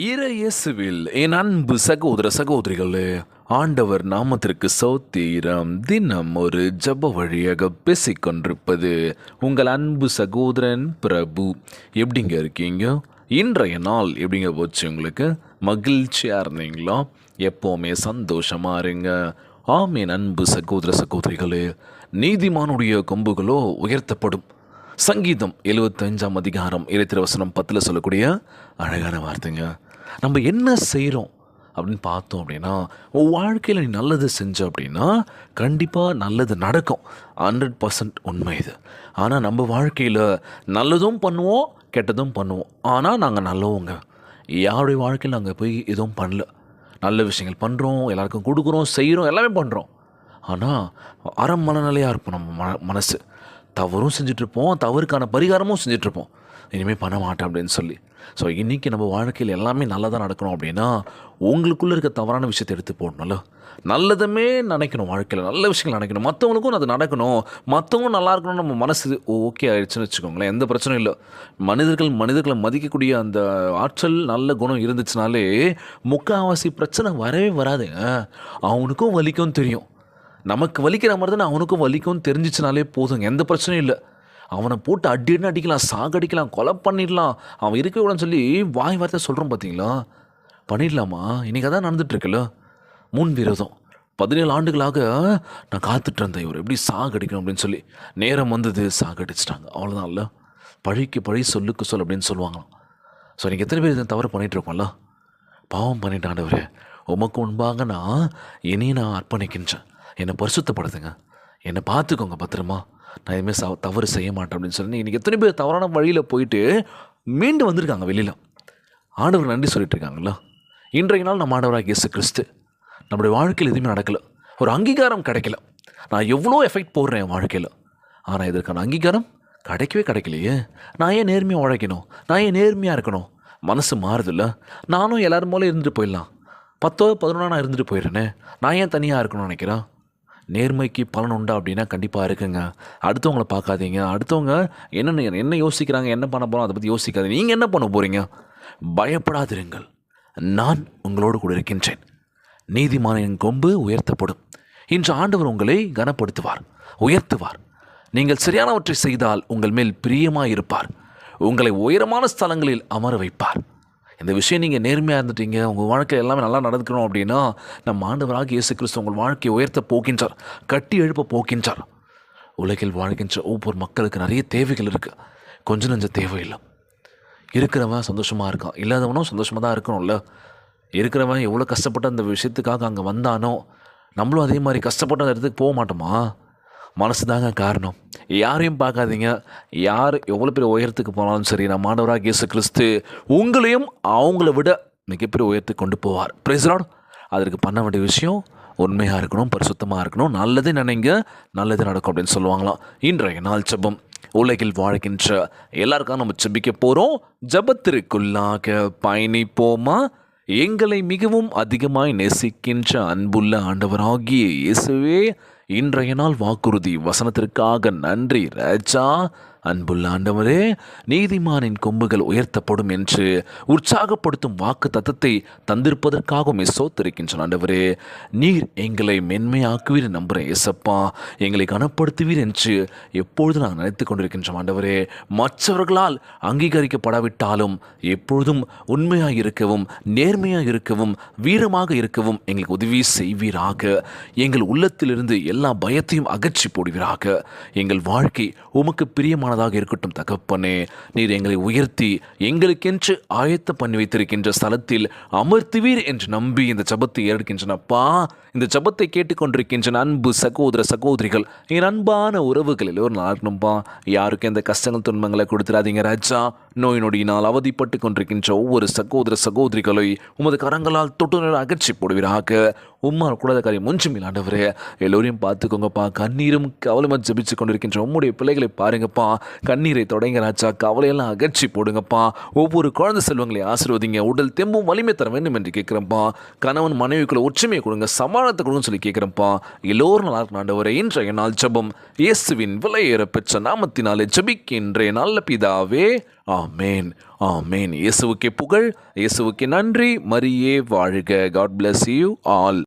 இயேசுவில் என் அன்பு சகோதர சகோதரிகளே, ஆண்டவர் நாமத்திற்கு சோத்திரம். தினம் ஒரு ஜப வழியாக பேசிக்கொண்டிருப்பது உங்கள் அன்பு சகோதரன் பிரபு. எப்படிங்க இருக்கீங்க? இன்றைய நாள் எப்படிங்க போச்சு? உங்களுக்கு மகிழ்ச்சியாக இருந்தீங்களா? எப்போவுமே சந்தோஷமாக இருங்க. ஆமேன். அன்பு சகோதர சகோதரிகளே, நீதிமானுடைய கொம்புகளோ உயர்த்தப்படும். சங்கீதம் 75 அதிகாரம் 23 சொல்லக்கூடிய அழகான வார்த்தைங்க. நம்ம என்ன செய்கிறோம் அப்படின்னு பார்த்தோம் அப்படின்னா, உன் வாழ்க்கையில் நீ நல்லது செஞ்ச அப்படின்னா கண்டிப்பாக நல்லது நடக்கும். 100% உண்மை இது. ஆனால் நம்ம வாழ்க்கையில் நல்லதும் பண்ணுவோம், கெட்டதும் பண்ணுவோம். ஆனால் நாங்கள் நல்லவங்க. யாருடைய வாழ்க்கையில் நாங்கள் போய் எதுவும் பண்ணல. நல்ல விஷயங்கள் பண்ணுறோம், எல்லாருக்கும் கொடுக்குறோம், செய்கிறோம், எல்லாமே பண்ணுறோம். ஆனால் அறம் மனநிலையாக இருப்போம். நம்ம மனசு தவறும் செஞ்சிட்ருப்போம், தவறுக்கான பரிகாரமும் செஞ்சிட்ருப்போம். இனிமேல் பண்ண மாட்டேன் அப்படின்னு சொல்லி. ஸோ இன்றைக்கி நம்ம வாழ்க்கையில் எல்லாமே நல்லதாக நடக்கணும் அப்படின்னா உங்களுக்குள்ளே இருக்க தவறான விஷயத்தை எடுத்து போடணும்ல. நல்லதுமே நினைக்கணும், வாழ்க்கையில் நல்ல விஷயங்கள் நினைக்கணும், மற்றவங்களுக்கும் அது நடக்கணும், மற்றவங்களும் நல்லா இருக்கணும். நம்ம மனசு ஓகே ஆயிடுச்சுன்னு வச்சுக்கோங்களேன், எந்த பிரச்சனையும் இல்லை. மனிதர்களை மதிக்கக்கூடிய அந்த ஆற்றல் நல்ல குணம் இருந்துச்சுனாலே முக்கால்வாசி பிரச்சனை வரவே வராதுங்க. அவனுக்கும் வலிக்கும் தெரியும், நமக்கு வலிக்கிற மாதிரி தானே அவனுக்கும் வலிக்கும் தெரிஞ்சிச்சுனாலே போதுங்க, எந்த பிரச்சனையும் இல்லை. அவனை போட்டு அடிக்கலாம், சாகடிக்கலாம், கொலை பண்ணிடலாம், அவன் இருக்கவே கூடன்னு சொல்லி வாய் வார்த்தை சொல்கிறோம் பார்த்தீங்களா? பண்ணிடலாமா? இன்றைக்கி அதான் நடந்துகிட்ருக்குல்ல. முன் விரோதம் 17 ஆண்டுகளாக நான் காத்துட்டு இருந்தேன், இவர் எப்படி சாகடிக்கணும் அப்படின்னு சொல்லி. நேரம் வந்தது, சாகடிச்சிட்டாங்க. அவ்வளோதான். இல்லை, பழிக்கு பழி சொல்லுக்கு சொல் அப்படின்னு சொல்லுவாங்களாம். ஸோ நீங்கள் எத்தனை பேர் இதை தவறு பண்ணிகிட்ருக்கோம்ல? பாவம் பண்ணிட்டாண்டவர், உமக்கு முன்பாக நான் நான் அர்ப்பணிக்கின்றேன், என்னை பரிசுத்தப்படுத்துங்க, என்னை பார்த்துக்கோங்க பத்திரமா, நான் எதுவுமே தவறு செய்ய மாட்டேன் அப்படின்னு சொல்லி இன்றைக்கி எத்தனை பேர் தவறான வழியில் போயிட்டு மீண்டு வந்திருக்காங்க வெளியில். ஆண்டவர் நன்றி சொல்லிட்டு இருக்காங்களா? இன்றைய நாள் நம்ம ஆண்டவராக இயேசு கிறிஸ்து நம்முடைய வாழ்க்கையில் எதுவுமே நடக்கலை, ஒரு அங்கீகாரம் கிடைக்கல. நான் எவ்வளோ எஃபெக்ட் போடுறேன் என் வாழ்க்கையில், ஆனால் இதற்கான அங்கீகாரம் கிடைக்கலையே. நான் ஏன் நேர்மையாக உழைக்கணும்? நான் ஏன் நேர்மையாக இருக்கணும்? மனசு மாறுதில்ல. நானும் எல்லோரும் போல இருந்துட்டு போயிடலாம், 10-11 நான் இருந்துட்டு போயிடுறேனே, நான் ஏன் தனியாக இருக்கணும்னு நினைக்கிறேன்? நேர்மைக்கு பலன் உண்டா அப்படின்னா கண்டிப்பாக இருக்குங்க. அடுத்தவங்களை பார்க்காதீங்க, அடுத்தவங்க என்ன யோசிக்கிறாங்க, என்ன பண்ண போகிறோம் அதை பற்றி யோசிக்காதீங்க. நீங்கள் என்ன பண்ண போகிறீங்க? பயப்படாதிருங்கள், நான் உங்களோடு கூட இருக்கின்றேன். நீதிமானின் கொம்பு உயர்த்தப்படும். இன்று ஆண்டவர் உங்களை கனப்படுத்துவார், உயர்த்துவார். நீங்கள் சரியானவற்றை செய்தால் உங்கள் மேல் பிரியமாக இருப்பார், உங்களை உயரமான ஸ்தலங்களில் அமர வைப்பார். இந்த விஷயம் நீங்கள் நேர்மையாக இருந்துட்டீங்க, உங்கள் வாழ்க்கை எல்லாமே நல்லா நடக்கணும் அப்படின்னா நம்ம ஆண்டவராக இயேசு கிறிஸ்து உங்கள் வாழ்க்கையை உயர்த்த போகின்றார், கட்டி எழுப்ப போகின்றார். உலகில் வாழ்கின்ற ஒவ்வொரு மக்களுக்கு நிறைய தேவைகள் இருக்குது, கொஞ்சம் நெஞ்ச தேவையில்லை. இருக்கிறவன் சந்தோஷமாக இருக்கான், இல்லாதவனும் சந்தோஷமாக தான் இருக்கணும்ல. இருக்கிறவன் எவ்வளோ கஷ்டப்பட்டு அந்த விஷயத்துக்காக அங்கே வந்தானோ நம்மளும் அதே மாதிரி கஷ்டப்பட்டு அந்த இடத்துக்கு போக மாட்டோமா? மனசு தாங்க காரணம். யாரையும் பார்க்காதீங்க, யார் எவ்வளோ பெரிய உயரத்துக்கு போனாலும் சரி, நம்ம ஆண்டவராக இயேசு கிறிஸ்து உங்களையும் அவங்கள விட மிகப்பெரிய உயரத்துக்கு கொண்டு போவார். Praise the Lord. அதற்கு பண்ண வேண்டிய விஷயம் உண்மையாக இருக்கணும், பரிசுத்தமாக இருக்கணும், நல்லதே நினைங்க, நல்லது நடக்கும் அப்படின்னு சொல்லுவாங்களாம். இன்றைய நாள் ஜெபம். உலகில் வாழ்கின்ற எல்லாருக்கும் நம்ம ஜெபிக்க போகிறோம். ஜெபத்திற்குள்ளாக பயணிப்போமா? எங்களை மிகவும் அதிகமாய் நேசிக்கின்ற அன்புள்ள ஆண்டவராகிய இயேசுவே, இன்றைய நாள் வாக்குறுதி வசனத்திற்காக நன்றி ராஜா. அன்புள்ள ஆண்டவரே, நீதிமானின் கொம்புகள் உயர்த்தப்படும் என்று உற்சாகப்படுத்தும் வாக்கு தத்தத்தை தந்திருப்பதற்காக சோத்திருக்கின்றன ஆண்டவரே. நீர் எங்களை மென்மையாக்குவீர் நம்புகிறேன் ஏசப்பா, எங்களை கனப்படுத்துவீர் என்று எப்பொழுது நாங்கள் நினைத்து கொண்டிருக்கின்றோம் ஆண்டவரே. மற்றவர்களால் அங்கீகரிக்கப்படாவிட்டாலும் எப்பொழுதும் உண்மையாக இருக்கவும், நேர்மையாக இருக்கவும், வீரமாக இருக்கவும் எங்களுக்கு உதவி செய்வீராக. எங்கள் உள்ளத்திலிருந்து எல்லா பயத்தையும் அகற்றி போடுவீராக. எங்கள் வாழ்க்கை உமக்கு பிரியமான இருக்கட்டும் தகப்பனே. நீர் எங்களை உயர்த்தி எங்களுக்கென்று ஆயத்த பண்ணி வைத்திருக்கின்ற ஸ்தலத்தில் அமர்த்துவீர் என்று நம்பி இந்த ஜெபத்தை ஏற்கின்றனப்பா. இந்த ஜெபத்தை கேட்டுக்கொண்டிருக்கின்ற அன்பு சகோதர சகோதரிகள், என் அன்பான உறவுகள் எல்லோரும் நல்லா இருக்கணும்ப்பா. யாருக்கும் எந்த கஷ்டங்கள் துன்பங்களை கொடுத்துடாதீங்க ராஜா. நோய் நொடியினால் அவதிப்பட்டு கொண்டிருக்கின்ற ஒவ்வொரு சகோதர சகோதரிகளை உமது கரங்களால் தொட்டு அகற்றி போடுவீராக. உம்மால் கூடாத காரியம் ஒன்றும் ஆண்டவரே. எல்லோரையும் பார்த்துக்கோங்கப்பா. கண்ணீரும் கவலைமா ஜெபிச்சு கொண்டிருக்கின்ற உம்முடைய பிள்ளைகளை பாருங்கப்பா. கண்ணீரை தொடங்க ராஜா, கவலையெல்லாம் அகற்றி போடுங்கப்பா. ஒவ்வொரு குழந்தை செல்வங்களை ஆசீர்வதிங்க. உடல் தெம்பும் வலிமை தர வேண்டும் என்று கேட்குறேன்ப்பா. கணவன் மனைவிக்குள்ள ஒற்றுமையை கொடுங்க, சமாளத்தை கொடுங்க சொல்லி கேட்குறேன்ப்பா. எல்லோரும் நல்லா இருக்கணும் ஆண்டவரே. இன்றைய நாள் ஜெபம் இயேசுவின் விலையேற பெற்ற நாமத்தினாலே ஜெபிக்கின்றேன் நல்ல பிதாவே, ஆமேன். ஆமேன். இயேசுவுக்கே புகழ், இயேசுவுக்கே நன்றி. மரியே வாழ்க. God bless you all.